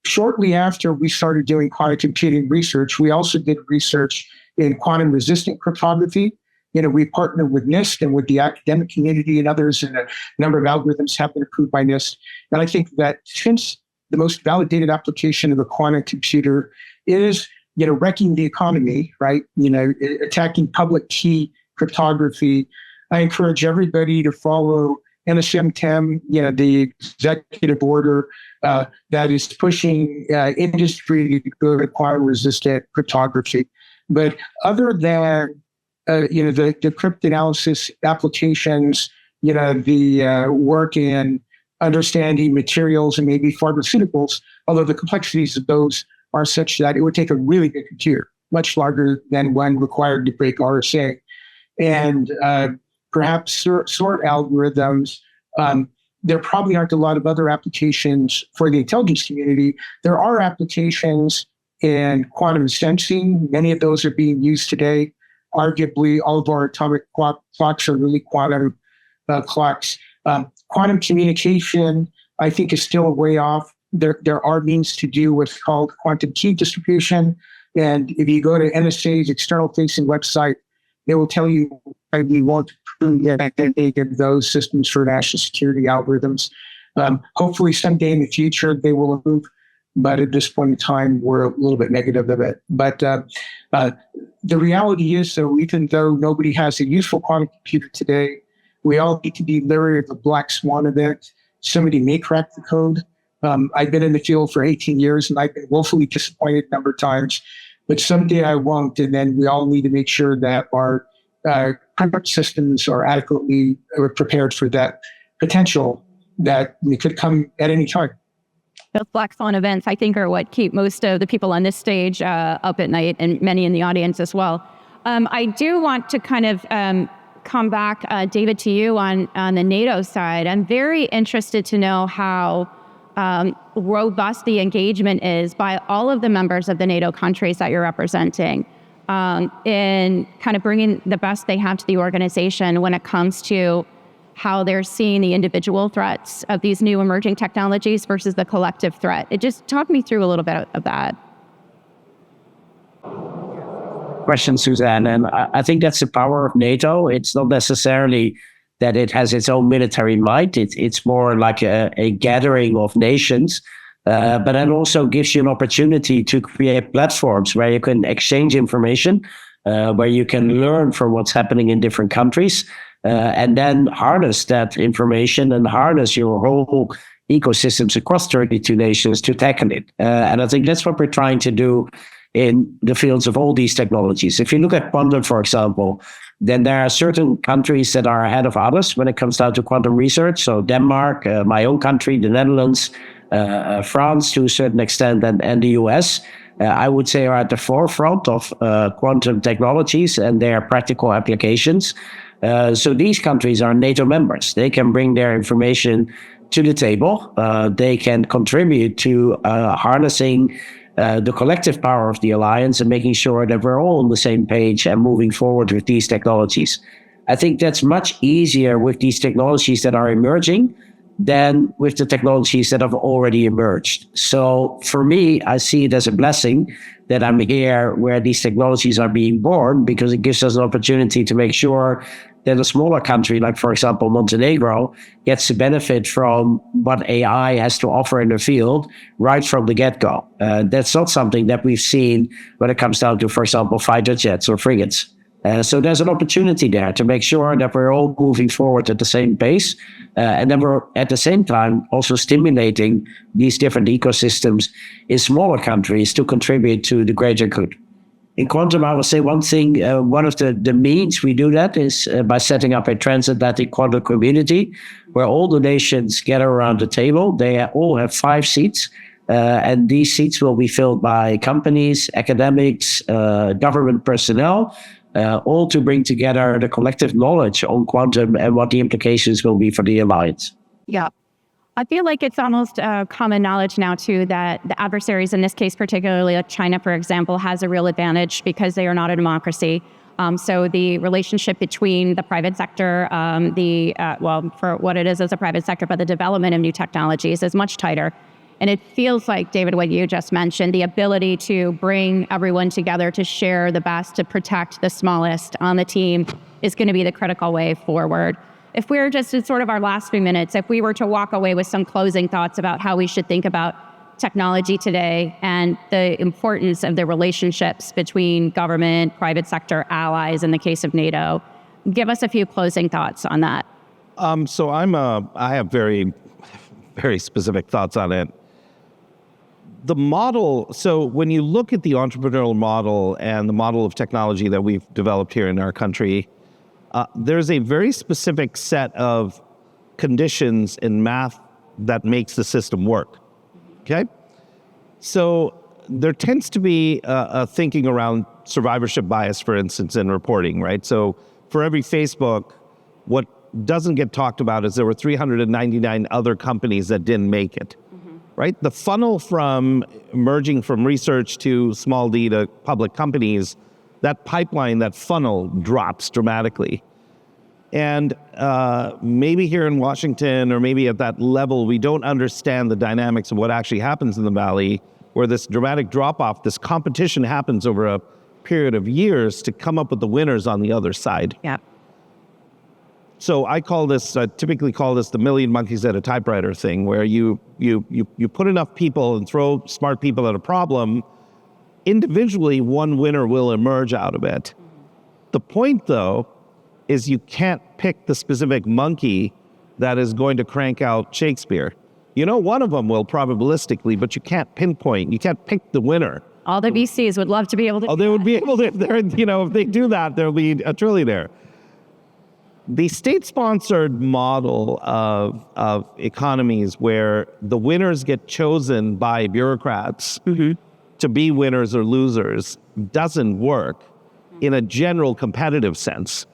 shortly after we started doing quantum computing research, we also did research in quantum resistant cryptography. We partnered with NIST and with the academic community and others, and a number of algorithms have been approved by NIST. And I think that since the most validated application of a quantum computer is, wrecking the economy, right? Attacking public key cryptography, I encourage everybody to follow NSM-10, the executive order that is pushing industry to go to quantum resistant cryptography. But other than the cryptanalysis applications, the work in understanding materials and maybe pharmaceuticals, although the complexities of those are such that it would take a really big computer, much larger than one required to break RSA. And perhaps sort algorithms, there probably aren't a lot of other applications for the intelligence community. There are applications in quantum sensing. Many of those are being used today. Arguably, all of our atomic clocks are really quantum clocks. Quantum communication, I think, is still a way off. There are means to do what's called quantum key distribution. And if you go to NSA's external-facing website, they will tell you we won't get those systems for national security algorithms. Hopefully, someday in the future, they will improve. But at this point in time, we're a little bit negative of it. But the reality is, so even though nobody has a useful quantum computer today, we all need to be leery of a black swan event. Somebody may crack the code. I've been in the field for 18 years, and I've been woefully disappointed a number of times. But someday I won't, and then we all need to make sure that our current systems are adequately prepared for that potential that could come at any time. Those black swan events, I think, are what keep most of the people on this stage up at night, and many in the audience as well. I do want to kind of come back, David, to you on the NATO side. I'm very interested to know how robust the engagement is by all of the members of the NATO countries that you're representing in kind of bringing the best they have to the organization when it comes to how they're seeing the individual threats of these new emerging technologies versus the collective threat. It just talk me through a little bit of that. Question, Suzanne. And I think that's the power of NATO. It's not necessarily that it has its own military might. It's more like a gathering of nations, but it also gives you an opportunity to create platforms where you can exchange information, where you can learn from what's happening in different countries, and then harness that information and harness your whole ecosystems across 32 nations to tackle it. And I think that's what we're trying to do in the fields of all these technologies. If you look at quantum, for example, then there are certain countries that are ahead of others when it comes down to quantum research. So Denmark, my own country, the Netherlands, France to a certain extent, and the US, I would say are at the forefront of quantum technologies and their practical applications. So these countries are NATO members. They can bring their information to the table. They can contribute to harnessing the collective power of the alliance and making sure that we're all on the same page and moving forward with these technologies. I think that's much easier with these technologies that are emerging than with the technologies that have already emerged. So for me, I see it as a blessing that I'm here where these technologies are being born, because it gives us an opportunity to make sure that a smaller country, like, for example, Montenegro, gets to benefit from what AI has to offer in the field right from the get-go. That's not something that we've seen when it comes down to, for example, fighter jets or frigates. So there's an opportunity there to make sure that we're all moving forward at the same pace. And then we're at the same time also stimulating these different ecosystems in smaller countries to contribute to the greater good. In quantum, I will say one thing. One of the means we do that is by setting up a transatlantic quantum community where all the nations gather around the table. They all have 5 seats. And these seats will be filled by companies, academics, government personnel, all to bring together the collective knowledge on quantum and what the implications will be for the alliance. Yeah. I feel like it's almost common knowledge now, too, that the adversaries, in this case, particularly like China, for example, has a real advantage because they are not a democracy. So the relationship between the private sector, for what it is as a private sector, but the development of new technologies is much tighter. And it feels like, David, what you just mentioned, the ability to bring everyone together to share the best, to protect the smallest on the team is going to be the critical way forward. If we're just in sort of our last few minutes, if we were to walk away with some closing thoughts about how we should think about technology today and the importance of the relationships between government, private sector, allies, in the case of NATO, give us a few closing thoughts on that. So I have very, very specific thoughts on it. The model, so when you look at the entrepreneurial model and the model of technology that we've developed here in our country, there's a very specific set of conditions in math that makes the system work, okay? So there tends to be a thinking around survivorship bias, for instance, in reporting, right? So for every Facebook, what doesn't get talked about is there were 399 other companies that didn't make it, right? The funnel from emerging from research to small d to public companies, that pipeline, that funnel drops dramatically. And maybe here in Washington or maybe at that level, we don't understand the dynamics of what actually happens in the Valley, where this dramatic drop-off, this competition happens over a period of years to come up with the winners on the other side. Yeah. So I typically call this the million monkeys at a typewriter thing, where you put enough people and throw smart people at a problem, individually one winner will emerge out of it. The point, though, is you can't pick the specific monkey that is going to crank out Shakespeare. You know, one of them will probabilistically, but you can't pinpoint, you can't pick the winner. All the VCs would love to be able to. Oh, they would be able to, if they do that, there'll be a trillionaire. The state-sponsored model of economies where the winners get chosen by bureaucrats to be winners or losers doesn't work in a general competitive sense.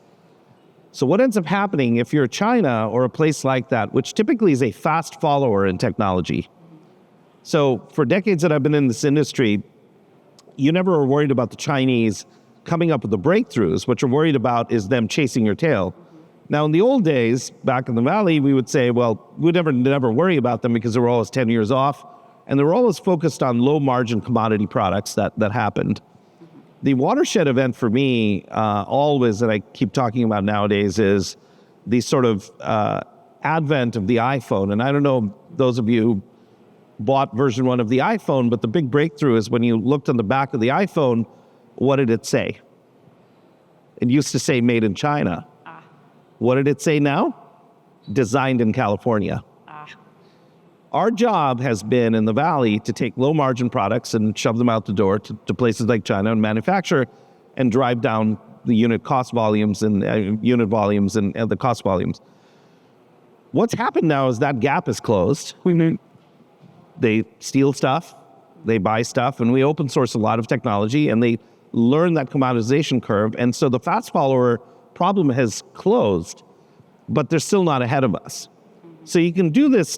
So what ends up happening if you're China or a place like that, which typically is a fast follower in technology. So for decades that I've been in this industry, you never are worried about the Chinese coming up with the breakthroughs. What you're worried about is them chasing your tail. Now, in the old days, back in the Valley, we would say, well, we'd never worry about them because they were always 10 years off. And they were always focused on low-margin commodity products that happened. The watershed event for me, always, that I keep talking about nowadays, is the sort of advent of the iPhone. And I don't know, those of you who bought version 1 of the iPhone, but the big breakthrough is when you looked on the back of the iPhone, what did it say? It used to say made in China. What did it say now? Designed in California. Our job has been in the Valley to take low-margin products and shove them out the door to places like China and manufacture and drive down the unit cost volumes and unit volumes and the cost volumes. What's happened now is that gap is closed. They steal stuff, they buy stuff, and we open source a lot of technology, and they learn that commoditization curve. And so the fast follower problem has closed, but they're still not ahead of us. So you can do this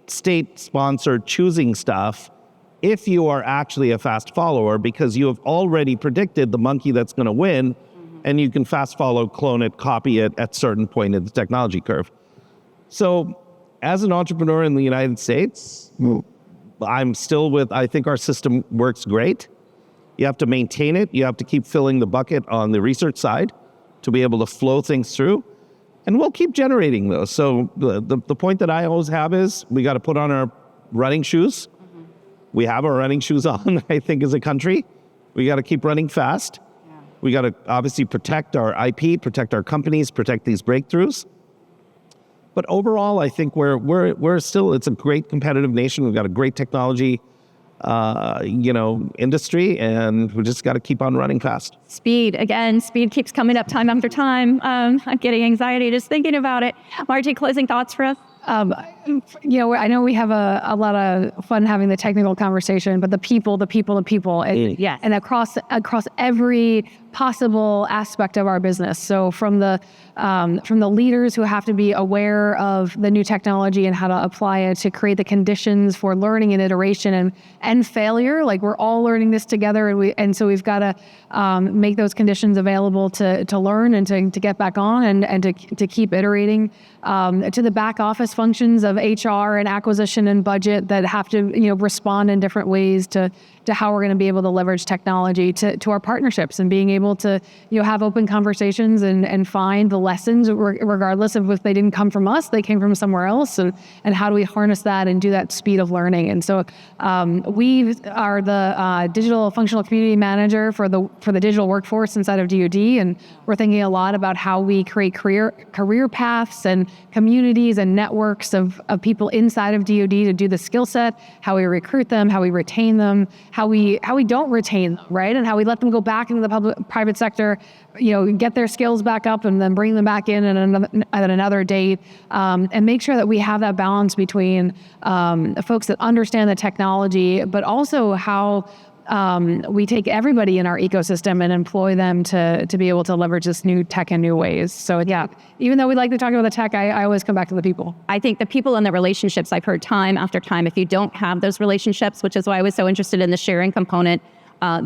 state-sponsored choosing stuff if you are actually a fast follower, because you have already predicted the monkey that's going to win, and you can fast follow, clone it, copy it at certain point in the technology curve. So as an entrepreneur in the United States, I think our system works great. You have to maintain it. You have to keep filling the bucket on the research side to be able to flow things through. And we'll keep generating those. So the point that I always have is we got to put on our running shoes. We have our running shoes on, I think, as a country. We got to keep running fast. Yeah. We got to obviously protect our IP, protect our companies, protect these breakthroughs. But overall, I think we're still, it's a great competitive nation. We've got a great technology, industry, and we just got to keep on running fast. Speed keeps coming up time after time. I'm getting anxiety just thinking about it. Margie, closing thoughts for us? I know we have a lot of fun having the technical conversation, but the people, and, yes. And across every possible aspect of our business. So from the leaders who have to be aware of the new technology and how to apply it to create the conditions for learning and iteration and failure. Like, we're all learning this together, and so we've got to make those conditions available to learn and to get back on and to keep iterating. To the back office functions of HR and acquisition and budget that have to respond in different ways to how we're going to be able to leverage technology, to our partnerships and being able to have open conversations and find the lessons regardless of if they didn't come from us, they came from somewhere else, and how do we harness that and do that speed of learning. And so we are the digital functional community manager for the digital workforce inside of DoD, and we're thinking a lot about how we create career paths and communities and networks of people inside of DoD to do the skill set, how we recruit them, how we retain them, how we don't retain them, right? And how we let them go back into the private sector, get their skills back up and then bring them back in at another date, and make sure that we have that balance between folks that understand the technology, but also how we take everybody in our ecosystem and employ them to be able to leverage this new tech in new ways. So yeah, even though we like to talk about the tech, I always come back to the people. I think the people and the relationships, I've heard time after time, if you don't have those relationships, which is why I was so interested in the sharing component,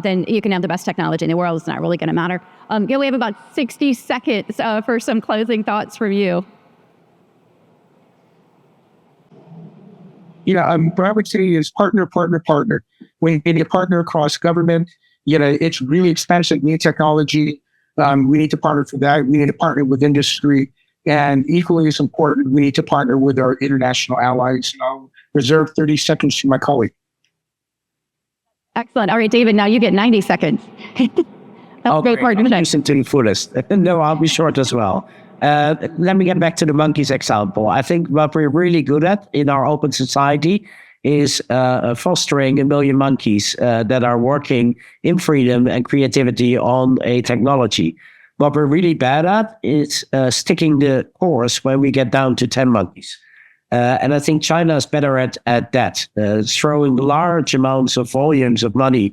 then you can have the best technology in the world. It's not really going to matter. We have about 60 seconds for some closing thoughts from you. What I would say is partner. We need to partner across government. It's really expensive, new technology. We need to partner for that. We need to partner with industry. And equally as important, we need to partner with our international allies. And I'll reserve 30 seconds to my colleague. Excellent. All right, David, now you get 90 seconds. That's a great part of the Listen to the fullest. No, I'll be short as well. Let me get back to the monkeys example. I think what we're really good at in our open society is fostering 1 million monkeys that are working in freedom and creativity on a technology. What we're really bad at is sticking the course when we get down to 10 monkeys. And I think China is better at that, throwing large amounts of volumes of money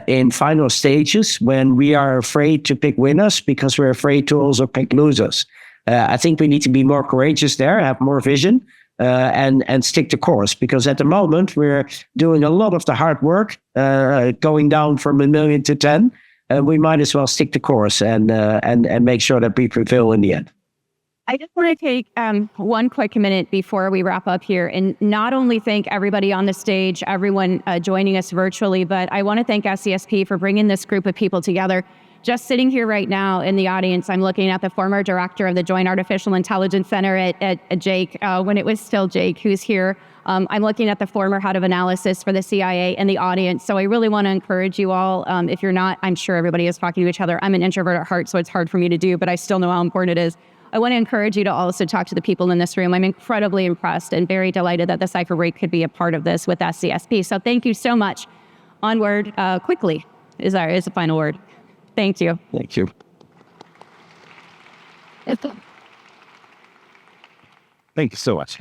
in final stages when we are afraid to pick winners because we're afraid to also pick losers. I think we need to be more courageous there, have more vision, and stick the course, because at the moment we're doing a lot of the hard work, going down from 1 million to 10. We might as well stick the course and make sure that we prevail in the end. I just want to take one quick minute before we wrap up here and not only thank everybody on the stage, everyone joining us virtually, but I want to thank SCSP for bringing this group of people together. Just sitting here right now in the audience, I'm looking at the former director of the Joint Artificial Intelligence Center at Jake, when it was still Jake, who's here. I'm looking at the former head of analysis for the CIA in the audience. So I really want to encourage you all, if you're not, I'm sure everybody is talking to each other. I'm an introvert at heart, so it's hard for me to do, but I still know how important it is. I want to encourage you to also talk to the people in this room. I'm incredibly impressed and very delighted that the Cypher Break could be a part of this with SCSP. So thank you so much. Onward, quickly is the final word. Thank you. Thank you. Thank you so much.